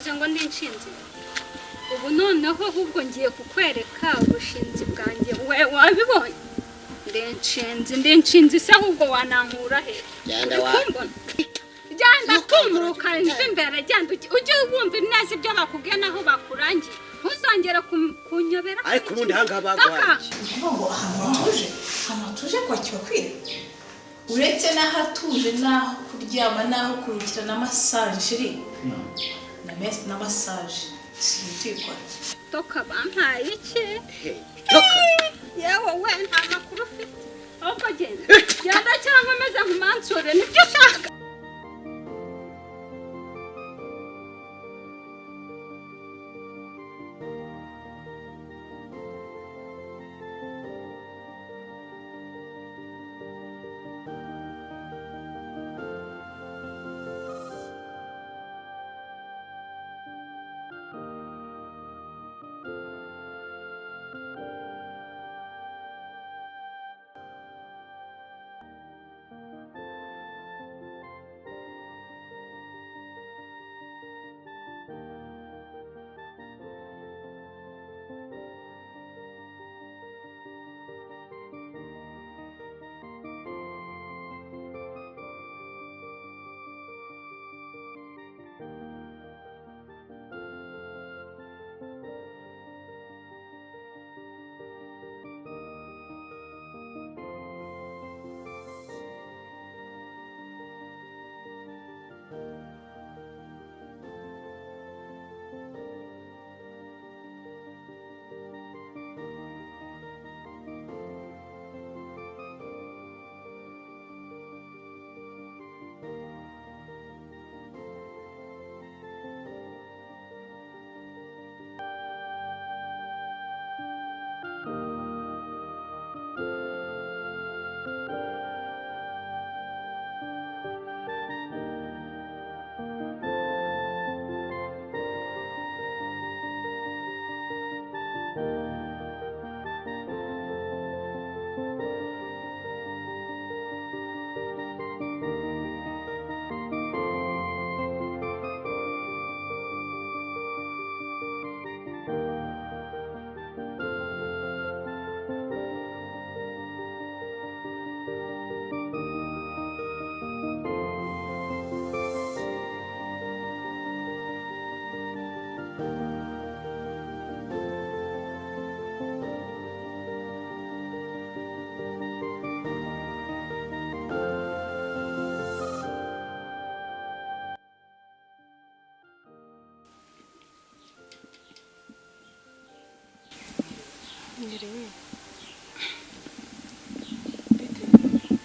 ngo ndi inshinzi ubu noneho ahubwo ngiye kukwereka ubushinzi bwanjye we wabibonye ndi inshinzi se ahubwo wanankura he jyanda kumuruka nzi imbere jyanda ujye wumva neza ibyo bakubwiye naho bakurangiye ntuzongere kunyobera ariko ubundi hanga bagwaje ngo hano tuje kwa Kibakwire uretse nahatuje naho kuryama naho kurukira na massage shiri na massage sintikwa toka bampaye iki toka yewe we nta makuru ufite ahubwo genda cyangwa meze nk'umansure nibyo ushaka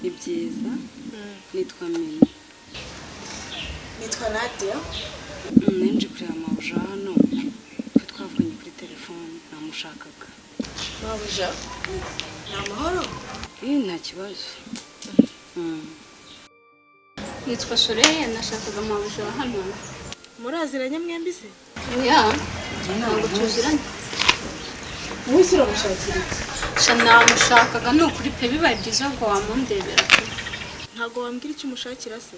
ibyiza nitwa Mimi nitwa Nadia ninje kureba mabuja hano twavuganye kuri telefone namushakaga mabuja namahoro nta kibazo nitwa Soreye nashakaga mabuja hano muraziranye mwembi se ya ntabwo tuziranye wisira mushakira namushakaga ni ukuri pe bibaye byiza ngo wamundebera ntago wambwira icyo umushakira se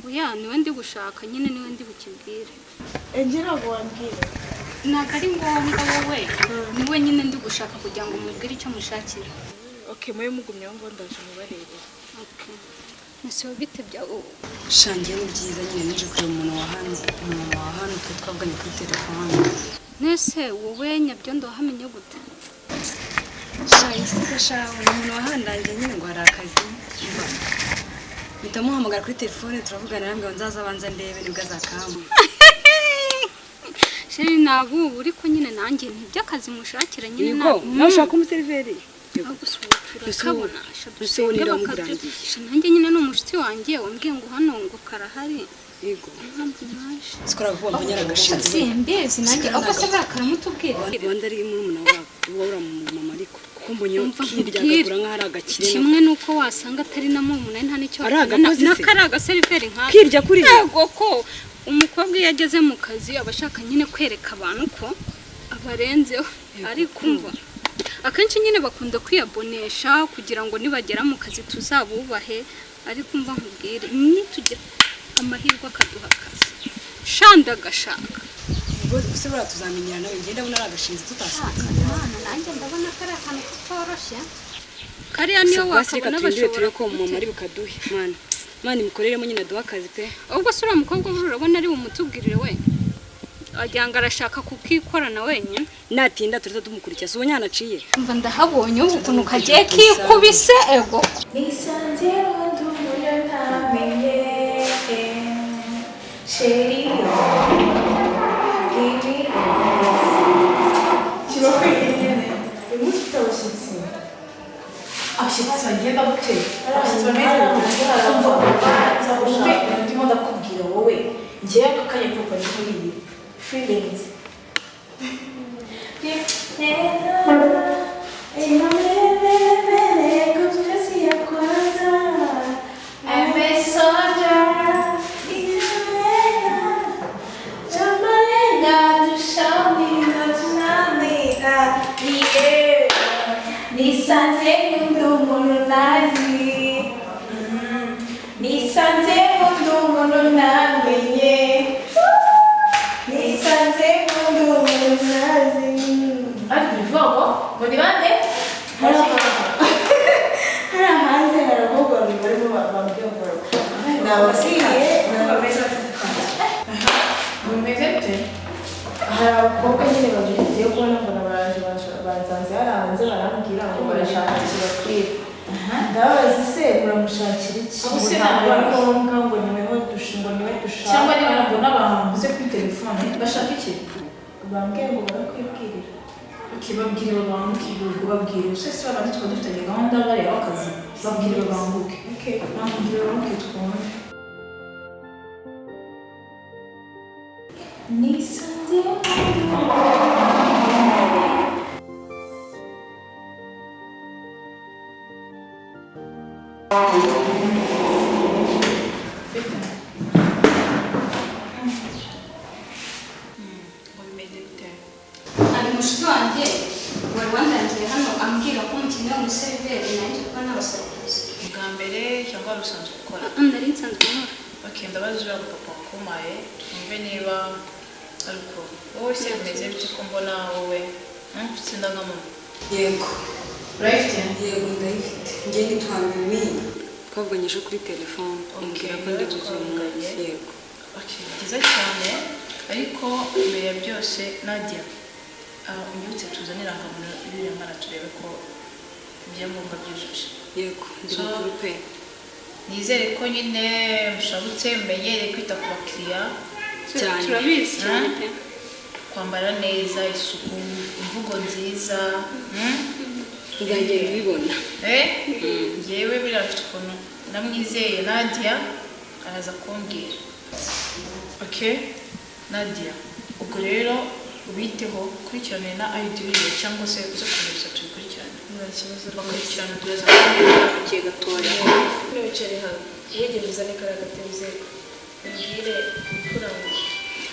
oya niwe ndi gushaka nyine niwe ndi bukibwire ntabwo wambwira ntabwo ari ngombwa wowe niwe nyine ndi gushaka kugira ngo mubwire icyo mushakira mwe mugumyeho ngo ndaje mubarebe nasiba bite byawe shangiye ni byiza nyine nije kureba umuntu wa hano twavuganye kuri telefone nese wowe nyabyondo wahamenye gute shayise shaho umuntu wahandangiye nyine ngo hari akazi bitamuhamagara kuri telefone turavugana namwe ngo nzaza abanza ndebe nibwo azakamba sheri nabu uri ko nyine nanjye ntibyakazi mushakira nyine nashaka umuseriveri kabona rusubira murangiye nanjye nyine ni umushuti wanjye wambwiye ngo hano ngo karahari yego sikora kuba mbonyara gashinze simbezi nanjye uko se bakaramutubwira wanda ari muri umuntu wabura mu mama ariko kuko mbonye kiryagagura nk'ahari agakire kimwe nuko wasanga atari na murumuna nta nicyo nakari agaseriveri nk'aka kirya kuri yego ko umukobwa iyo ageze mu kazi abashaka nyine kwereka abantu ko abarenzeho ariko umva akenshi nyine bakunda kwiyabonesha kugira ngo nibagera mu kazi tuzabubahe ariko umva nkubwire nitugira amahirwe akaduha akazi shanda gashaka se bura tuzamenyera nawe ngenda ndabona ari agashinzi tutasikana Mana nanjye ndabona kari akantu katoroshye kariya niyo wakabona bashobora ko mama ari bukaduhe mana imikoreremo nyine aduha akazi pe ubwo se uriya mukobwa urabona ari bumutubwirire we agira ngo arashaka kukikorana wenyine natinda turita tumukurikira si ubunyana aciye mva ndahabonye ukuntu kagiye kikubise ego nisanze undi umuntu ntamenye sheri kibakwiriye uyu munsi ufite abashyitsi abashyitsi bagenda gute abashyitsi bameze ndimo ndakubwira wowe ngewe aka kanya kumva ni muri iyi feelings nisanze undi umuntu nazi nisanze undi umuntu namenye nisanze undi umuntu nazi ariko bivuga ngo ni bande hari hanze hari abakobwa babiri barimo bambwiye ngo ni abasiriye bameze bate hari abakobwa nyine babiri ngiye kubona ngo nabaraje banzanze hari hanze barambwira ngo barashaka kibakwire ndabazi se muramushakira iki ntabwo ari ngombwa ngo niwe dushaka cyangwa niba nabwo n'abahanguze kuri telefone bashaka iki bambwiye ngo barakwibwirira ukibabwira babanguke babwira ubusese babandi twaba dufitanye gahunda bareba akazi babwira babanguke bambwira babanguke twumve nisanze ari mushiki wanjye wari wandangiye hano ambwira ko umukinnyi w'umuseriveri nanjye kuba n'abasakuzi bwa mbere cyangwa wari usanzwe gukora nari nsanzwe nkora ndabaza uriya papa wakumaye twumve niba ari uko wowe se bimeze bite ko mbona wowe ufite indangamuntu yego urayifite yego ndayifite njye ntitwamenye twavuganyije kuri telefone umbwira ko ndi buzunganye yego byiza cyane ariko mbere ya byose Nadia unyibutse tuzane irangamuntu y'uriya mwana turebe ko ibyangombwa byujuje yego ndi mukuru pe nizere ko nyine mushabutse mumenyere kwita ku bakiriya cyane turabizi cyane pe kwambara neza isuku imvugo nziza ngagenda ubibona njyewe birafite ukuntu namwizeye Nadia araza kumbwira Nadia ubwo rero ubiteho ukurikirane na ID cyangwa se uze kuza tubikurikirane nta kibazo bakurikirana tugeza kiye gatoya n'ibiceri hano wigeze uzane kariya gateze umbwire kuranga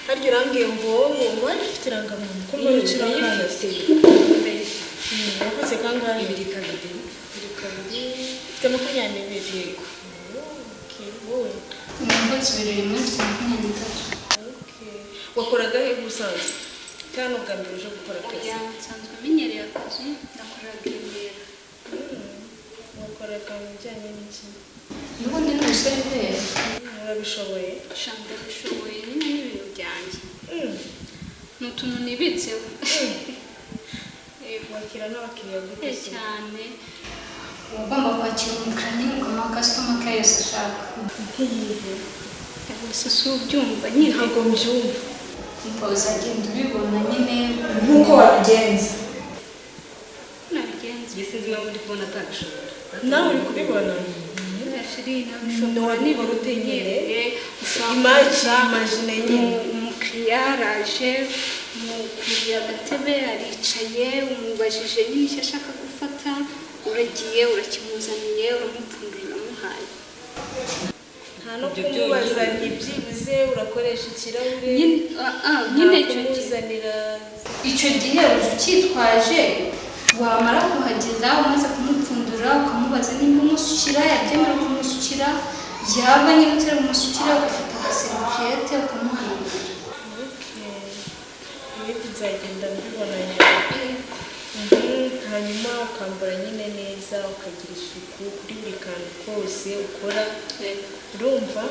harya urambwiye ngo wari ufite irangamuntu ko mbona ukirangana wakoze kangahe ibiri kabiri ufite 22 yego wowe umukozi birori munsi 23 wakoraga he gusanzwe cyane ubwa mbere uje gukora akazi nsanzwe amenyereye akazi nakoraga imbere wakoraga mu bijyanye n'iki n'ubundi ni umuseriveri urabishoboye shanda bishoboye nyine n'ibintu byanjye ni utuntu nibitseho wakira n'abakiriya gute cyane ugomba kwakira umukiriya ukamuha customer care yose ashaka gusa si ubyumva nyine ntabwo mbyumva uzagenda ubibona nyine nk'uko wabigenza nabigenza njye sinzi impamvu ndi kubona atabishobora nawe uri kubibona nabishobora n'ibintu utinyere ushobora imagine nyine umukiriya araje mukuriye agatebe aricaye umubajije nyine icyo ashaka gufata uragiye urakimuzaniye uramupfundurira uramuhaye nta no kumubaza ntibyibuze urakoresha ikirahure nyine icyo gihe uzi ucyitwaje wamara kuhagera umaze kumupfundura ukamubaza nimba umusukira yabyemera kumusukira yaba nyine utari umusukira ugafata agaseriviyete ukamuhanagura ibindi nzagenda mbibona nyuma. Hanyuma ukambara nyine neza ukagira isuku kuri buri kantu kose ukora, urumva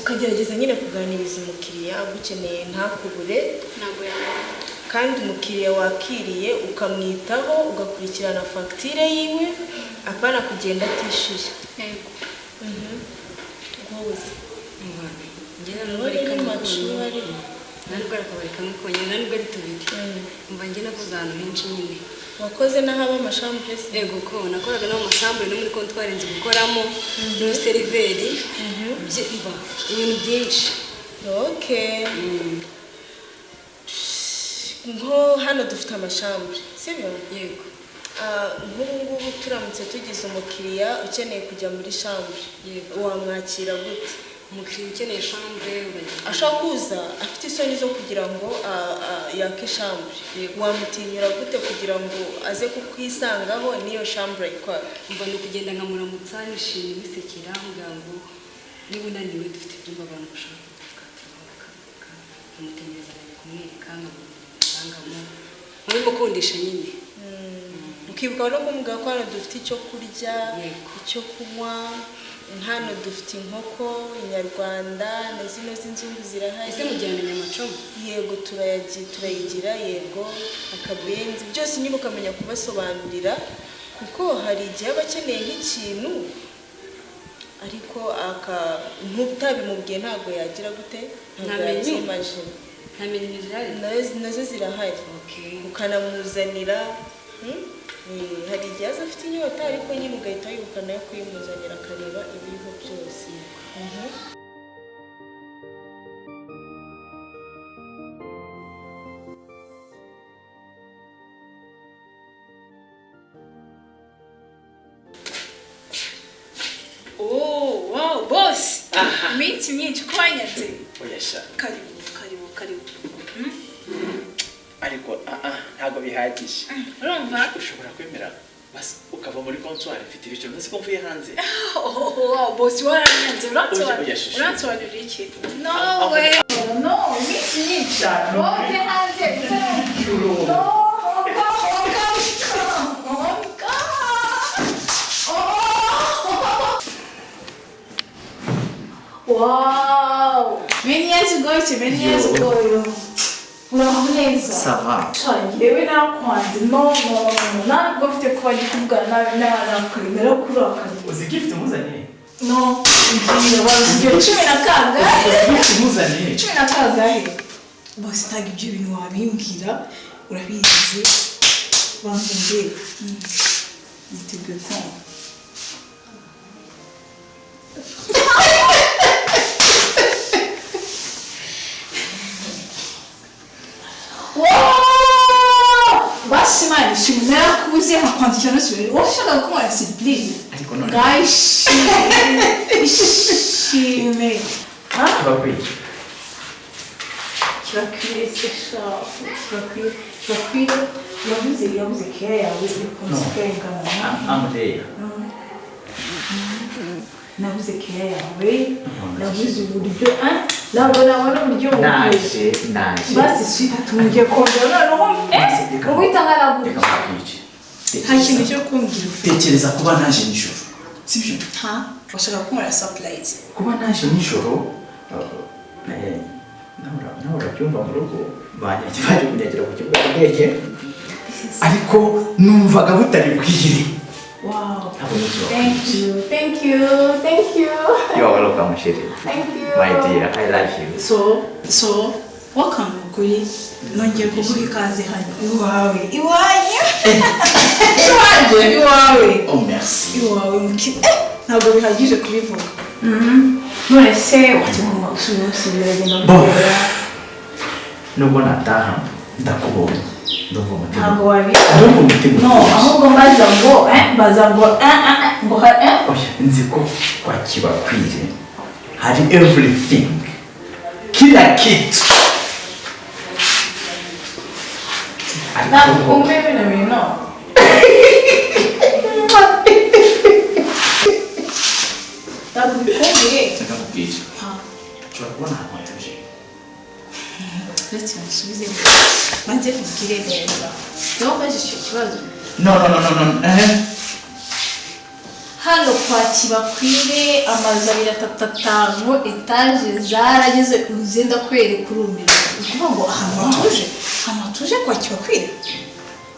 ukagerageza nyine kuganiriza umukiriya agukeneye ntakubure, kandi umukiriya wakiriye ukamwitaho ugakurikirana fagitire yiwe apana kugenda atishyuye. Rwose njyewe nubwo ari kamwe konyine nubwo ari akabari kamwe konyine nubwo ari tubiri mba njye nakoze ahantu henshi nyine. wakoze n'ahaba amashambure se? Yego ko nakoraga no mu mashambure no muri kontwari nzi gukoramo no seriveri mba ibintu byinshi. Okay. Nko hano dufite amashambure sibyo? Yego. Nk'ubu ngubu turamutse tugize umukiriya ukeneye kujya muri shambure wamwakira gute? Umukiriya ukeneye shambure ashaka kuza afite isoni zo kugira ngo yake shambure, wamutinyura gute kugira ngo aze kukwisangaho niyo shambure ayitwara? mba ni ukugenda nkamuramutsa nishimye bisekera mbwira ngo niba unaniwe dufite ibyumba abantu bashaka kumutegereza kumwereka nkamutangamo mukundisha nyine. Ukibuka no kumubwira ko hano dufite icyo kurya, icyo kunywa, hano dufite inkoko inyarwanda na zino z'inzungu zirahari. Ese mujyana nyamacomo? Yego turayigira, yego akabenzi byose nyine ukamenya kubasobanurira, kuko hari igihe aba akeneye nk'ikintu ariko ntutabimubwiye ntabwo yagira gute, ntabwo yabyimajina. nta menu zihari? Nazo zirahari. Ukanamuzanira hari igihe aza afite inyota ariko nyine ugahita wibuka nayo kuyimuzanira akareba ibiriho byose. Oh, wow, boss. Iminsi myinshi ko wanyaze. Oyasha. Karibu. Ariko ntabwo bihagije. Urumva? Ushobora kwemera basi ukava muri kontwari mfite ibiciro nzi ko mvuye hanze. Oh, boss waranyanze. Uransobanurira iki? No way. No, iminsi myinshi. Wowe hanze. No. Wow! Many years ago. Uraboneza. Sava. Yewe nakwanze. No. Ntabwo mfite kuba ndi kuvugana n'abantu kurakaza. Uzi gift muzanye? No. Ngiye baziye 10 kangahe? Gift muzanye? 10 kangahe? Boss tag ibyo bintu wabimbwira urabizi. Bambwira. Niteguye ko. Mano, chimera kuze hakwandikira no sibiri. Washaka ko ari surprise. Ariko none. Guys, shime. Kibakwire. Kibakwire sesha. Kibakwire. Yabuze care yawe kumuskenga na. I'm there. Nabuze care yawe. Nabuze uburyo nabona uburyo Naje. Basi sita tungiye kongera noneho ubitangana gute? Nta kintu cyo kumbwira. Tekereza kuba naje nijoro. Sibyo? Washaka kumara surprise. Kuba naje nijoro nawe urabyumva mu rugo banyagiye kunyagira ku kibuga cy'indege ariko numvaga butari bwire. Wow. Thank you. You are welcome, Shiri. Thank you. My dear, I love you. So, welcome kuri nongeye kuguha ikaze hano. Iwanyu. Iwawe. Oh, merci. Iwawe muki. Ntabwo bihagije kubivuga. None se watumva usubira genda. Nubwo nataha ndakubonye. Ndumva umutima. Ntabwo wabi. Ndumva umutima. No, ahubwo baza ngo Oya, nzi ko kwa Kibakwire hari everything. Kila kitu. nakumbe bino. Nakubwiye. Nakubwiye. Ushobora kubona ahantu hatuje. uretse musubize maze mugire neza niho mbaje icyo kibazo no hano kwa Kibakwire amazu 3 etaje zarageze uzenda kwereka urumira ukuvuga ngo ahantu hatuje kwa Kibakwire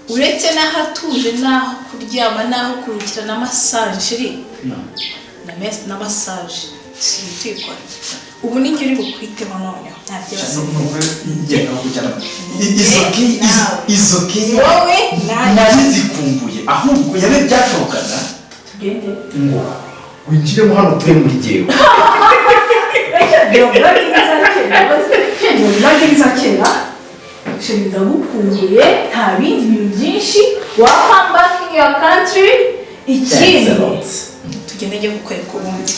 uretse n'aho atuje n'aho kuryama n'aho kurukira na massage shiri na massage sitikora ubu ninjye uri bukwiteho none ntabyo izoki wowe nazikumbuye ahubwo yabe byashobokaga tugende ngo winjiremo hano turi muri jewe ndagukumbuye nta bindi bintu byinshi welcome back in your country ikindi tugende njye gukwereka ubundi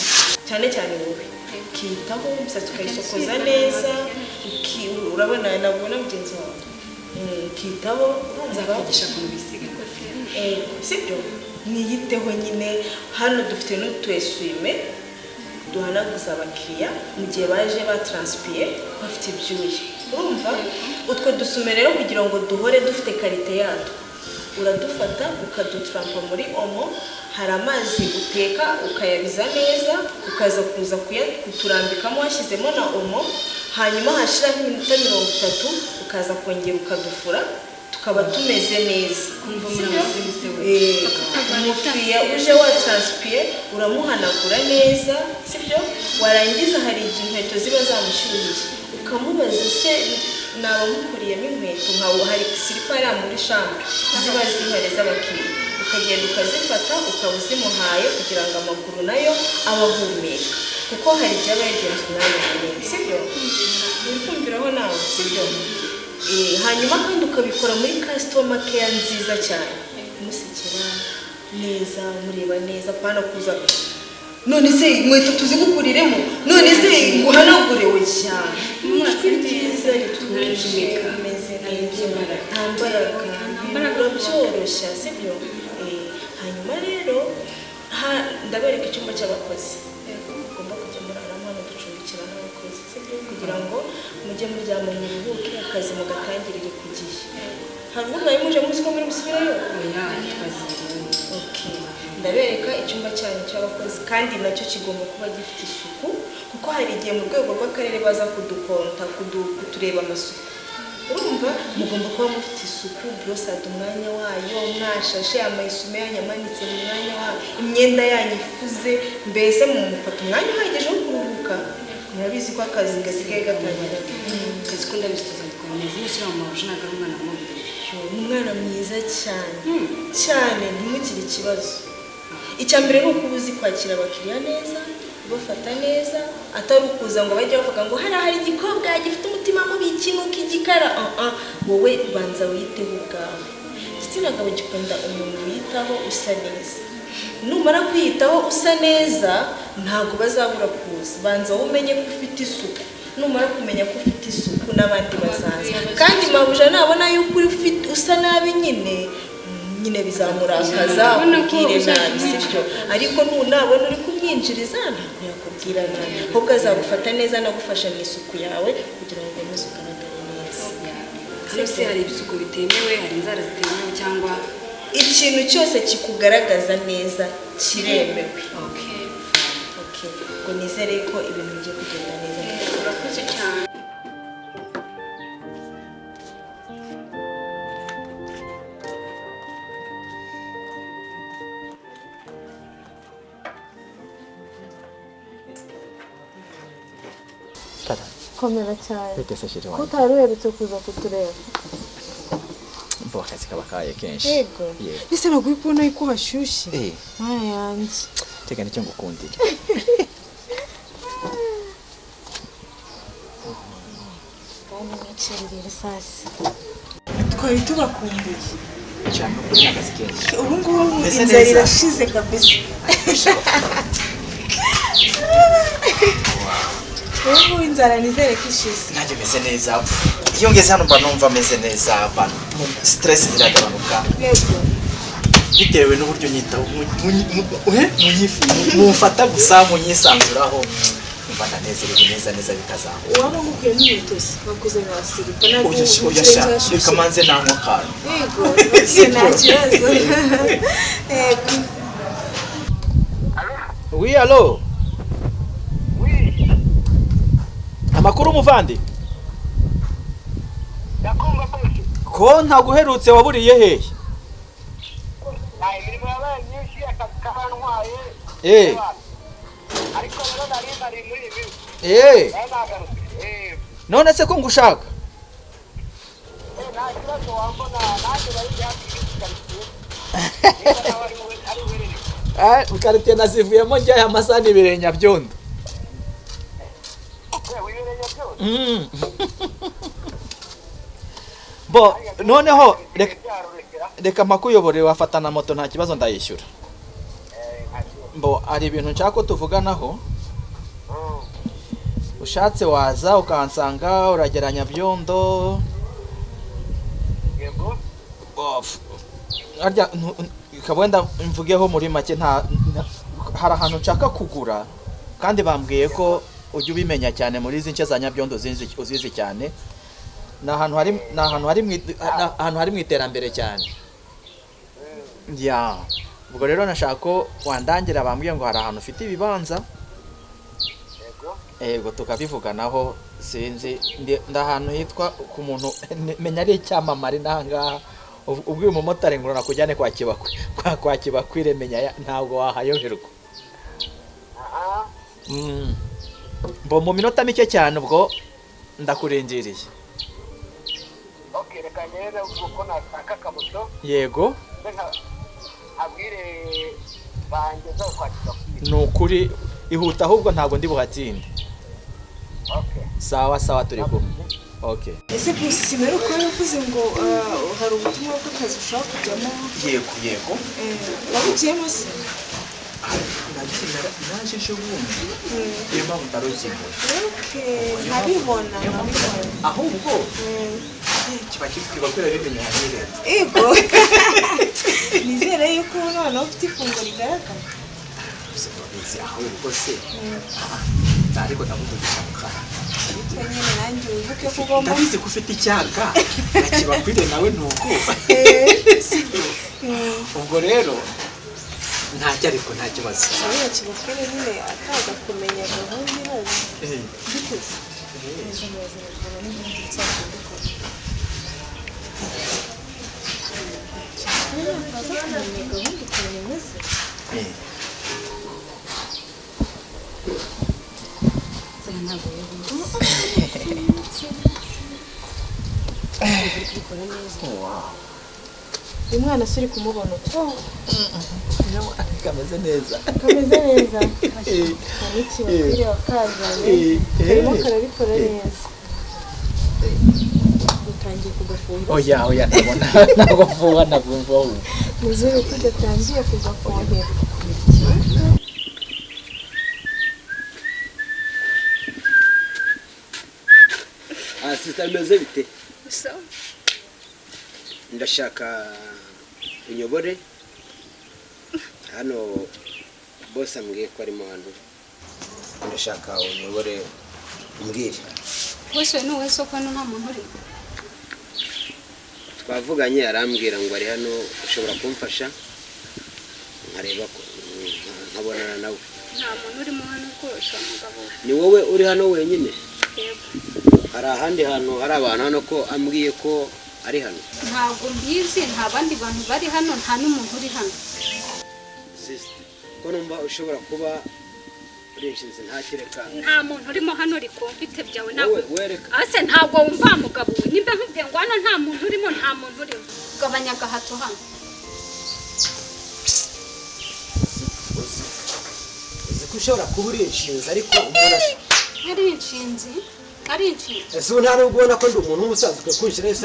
cyane cyane wowe ukitaho umusatsi ukayisokoza neza urabona nabona mugenzi wawe ukitaho nzakugisha ku bisiga sibyo niyiteho nyine hano dufite n'utweswime duhanaguza abakiriya mu gihe baje batranspiye bafite ibyuya urumva utwo dusume rero kugira ngo duhore dufite karite yatwo uradufata ukadutrampa muri omo hari amazi uteka ukayabiza neza ukaza kuza kuturambikamo washyizemo na omo hanyuma hashiraho iminota 30 ukaza kongera ukadufura tukaba tumeze neza umukiriya uje watranspiye uramuhanagura neza sibyo warangiza hari igihe inkweto ziba zamushyuhiye ukamubaza se nabamukuriyemo inkweto nkawo hari siripara muri chambre ziba zihari z'abakiriya ukagenda ukazifata ukaba uzimuhaye kugira ngo amaguru nayo abahumeka kuko hari igihe aba yagenze umwanya munini sibyo uri kumviraho nawe sibyo hanyuma kandi ukabikora muri customer care nziza cyane umusekera neza mureba neza pana kuza none se inkweto tuzigukuriremo none se nguhanagure we cyane ijwi ryiza rituje ameze neza ntambaraga byoroshya sibyo hanyuma rero ndabereka icyumba cy'abakozi ugomba kujya muraramo hano ducumbikira n'abakozi sibyo kugira ngo mujye muryama mu biruhuke akazi mugatangirire ku gihe hari ubu nayo muje muzi ko muri musubirayo ndabereka icyumba cyanyu cy'abakozi kandi nacyo kigomba kuba gifite isuku kuko hari igihe mu rwego rw'akarere baza kudukonta kutureba amasuku urumva mugomba kuba mufite isuku brosade umwanya wayo mwashashe amayisume yanyu amanitse mu mwanya wayo imyenda yanyu ifuze mbese mumufata umwanya uhagije wo kuruhuka murabizi ko akazi gasigaye gatangira akazi ko ndabisubiza dukomeza mushyira mu mabusha ntabwo ari umwana mubi umwana mwiza cyane ntimugire ikibazo icya mbere ni ukuba uzi kwakira abakiriya neza bafata neza atari ukuza ngo bajye bavuga ngo hari igikobwa gifite umutima mubi ikintu k'igikara wowe banza witeho ubwawe igitsina gabo gikunda umuntu wiyitaho usa neza numara kwiyitaho usa neza ntabwo bazabura kuza banza umenye ko ufite isuku numara kumenya ko ufite isuku n'abandi bazaza kandi mabuja nabona yuko ufite usa nabi nyine bizamurakaza ubwire nabi sibyo ariko nunabona uri kumwinjiriza ntabwo yakubwira nabi ahubwo azagufata neza anagufasha mu isuku yawe kugira ngo ukomeze ugaragare neza hano se hari ibisuko bitemewe hari inzara zitemewe cyangwa ikintu cyose kikugaragaza neza kiremewe ngo nizere ko ibintu bigiye kugenda neza urakoze cyane komera cyane Bitese shiri wanjye. Kutari uherutse kuza kutureba. Mbo akazi kabakaye kenshi. Yego. Ese naguri kubona yuko hashyushye. Mwana yanjye. Tega nicyo ngukundira. Kandi nacirira sasa. Twari tubakumbuye. Cyane uko akazi kenshi. Ubu ngubu inzara irashize kabisa. Ubu inzara nizere ko ishize. Nanjye meze neza. Iyo ngeze hano mba numva meze neza, stress iragabanuka. Yego. Bitewe n'uburyo nyitaho mufata gusa munyisanzuraho numva ndanezerewe neza bikazamuka. waba ngukuye n'inkweto se bakuzanira silipa ntabwo Oya sha reka manze nanywa akantu. yego nta kibazo. Oui allo. Oui. Amakuru muvandi. Ndakumva bose. Ko ntaguherutse waburiye hehe? Imirimo yabaye myinshi akazi kabantwaye. Ariko rero nari muri ibi. Nagarutse. None se ko ngushaka? Nta kibazo wambona nanjye bari byakiriye. Ukarite nazivuyemo njya ya masani birenya byondo. Bo noneho reka makuyobore wafatana moto nta kibazo ndayishyura. Bo ari ibintu nshaka ko tuvuganaho. Ushatse waza ukansanga urageranya byondo. Yego. Arya kabwenda mvugeho muri make nta hari ahantu nshaka kugura kandi bambwiye ko ujye ubimenya cyane muri izi nce za Nyabyondo uzizi cyane. Ahantu hari mu iterambere cyane. Ya ubwo rero nashaka ko wandangira bambwiye ngo hari ahantu ufite ibibanza. Yego tukabivuganaho sinzi ndahantu hitwa ku muntu menya ari icyamamare nanga ubwo umumotari ngurana kujyane kwa Kibakwire menya ntabwo wahayoherwa. Mbo mu minota mike cyane ubwo ndakurindiriye. Okay, reka nyene uko nataka kamuto. Yego. Abwire banje zo kwa Kibakwire. Nukuri ihuta ahubwo ntabwo ndi buhatinde. Okay. Sawa turi kumwe. Okay. Ese bisi rero ko yavuze ngo hari ubutumwa bw'akazi ushaka kujyamo. Yego. Wabugiyemo se? Naje shobumbi. Yema butarokingo. Okay, nabibona. Ahubwo Kibakwire bimenya hanyire. Ego. Nizere yuko none ufite ifunguro rigaragara. Bizi ahubwo se. Ariko ndamuvugisha mukara. Nyine nanjye wibuke ko ugomba ndabizi ko ufite icyaga Kibakwire nawe nuko. Ubwo rero ntacyo ariko nta kibazo. Ariya Kibakwire nyine ataza kumenya gahunda ibaze. Bikuze. Umwana suri kumubona uko kameze neza. Hari Kibakwire wakazanye karimo karabikora neza. Utangiye kugafuhira. Oya ntabwo vuba nabumva. Nizere ko udatangiye kugafuhira. Sister meze bite? So Ndashaka unyobore hano boss ambwiye ko ari mu hantu. Ndashaka unyobore umbwire. wese nuwe soko nta muntu uri. Twavuganye arambwira ngo ari hano ushobora kumfasha nkareba ko nkabonana nawe. Nta muntu uri mu hano kosha mugabo. Ni wowe uri hano wenyine? Yego. Hari ahandi hantu hari abantu hano ko ambwiye ko ari hano. Ntabwo mbizi nta bandi bantu bari hano nta n'umuntu uri hano. Sister ko numva ushobora kuba urishinze ntakireka. Nta muntu urimo hano rikomfite byawe ntabwo. Wereka. Ase ntabwo wumva mugabo nimba nkubwiye ngo hano nta muntu urimo nta muntu urimo. Gabanya gahato hano. Ushobora kuba urishinze ariko umuntu Ari inshinzi. ese nta nubwo ubona ko ndi umuntu w'umusaza ukakunshira ese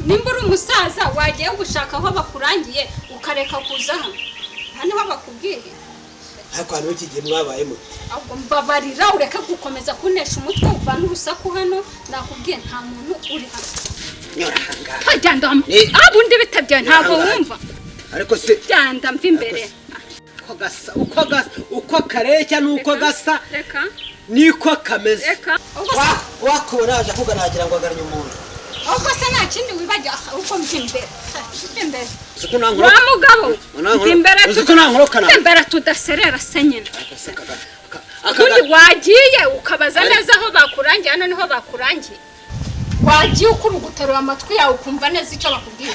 nimba uri umusaza wagiye gushaka aho bakurangiye ukareka kuza hano niho bakubwiye. ariko hano iki gihe mwabaye muti ahubwo mbabarira ureka gukomeza kunesha umutwe uvana urusaku hano nakubwiye nta muntu uri hano. nyorahanga hajyanda abundi bitabye ntabwo wumva ariko se byanda mva imbere. ko uko kareshya nuko gasa reka niko kameze reka wakubona aje kuga nagira ngo agaranye umuntu ubwo se nta kindi wibagira uko mvimbere Zikuna wa mugabo mvimbere tudaserera se nyine akundi wagiye ukabaza neza aho bakurangiye hano niho bakurangiye wagiye ukuruguterura amatwi yawe ukumva neza icyo bakubwira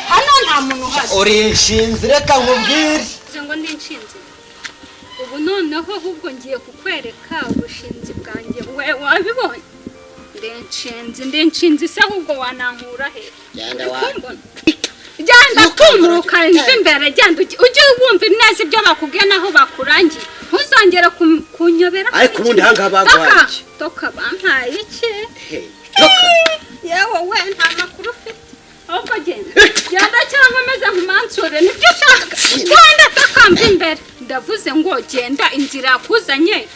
hano nta muntu uhari uri inshinzi reka nkubwire ngo ndi inshinzi ubu noneho ahubwo ngiye kukwereka ubushinzi bwanjye we wabibonye ndi inshinzi se ahubwo wanankura he genda tumuka imbere genda ujye wumva neza ibyo bakubwiye naho bakurangiye ntuzongere kunyobera ariko ubundi hanga bagwaye toka bampaye iki yewe we nta makuru ufite ahubwo genda cyangwa ameze nk'umansure nibyo ushaka genda tokamva imbere ndavuze ngo genda inzira yakuzanye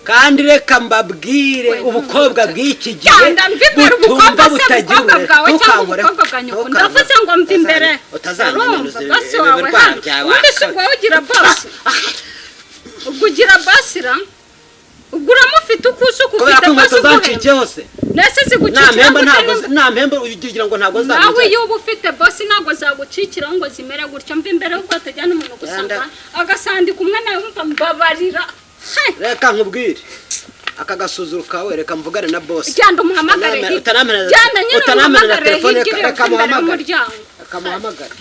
kandi reka mbabwire ubukobwa bw'iki gihe butumva butagira bwawe cyangwa ubukobwa bwa nyoko ndavuze ngo mva imbere utazananyuza basi wawe hano ubundi si ubwo ugira bosi ubwo ugira basira ubwo uramufite uko usuka ufite bosi uzancike hose nese zigucikira nta mpembe ugira ngo ntabwo zagucikira nawe iyo uba ufite bosi ntabwo zagucikiraho ngo zimere gutyo mva imbere ubwo atajyana umuntu gusanga agasandika umwe nawe wumva mbabarira reka nkubwire aka gasuzuru kawe reka mvugane na boss genda umuhamagare utanamenera telefone reka muhamagare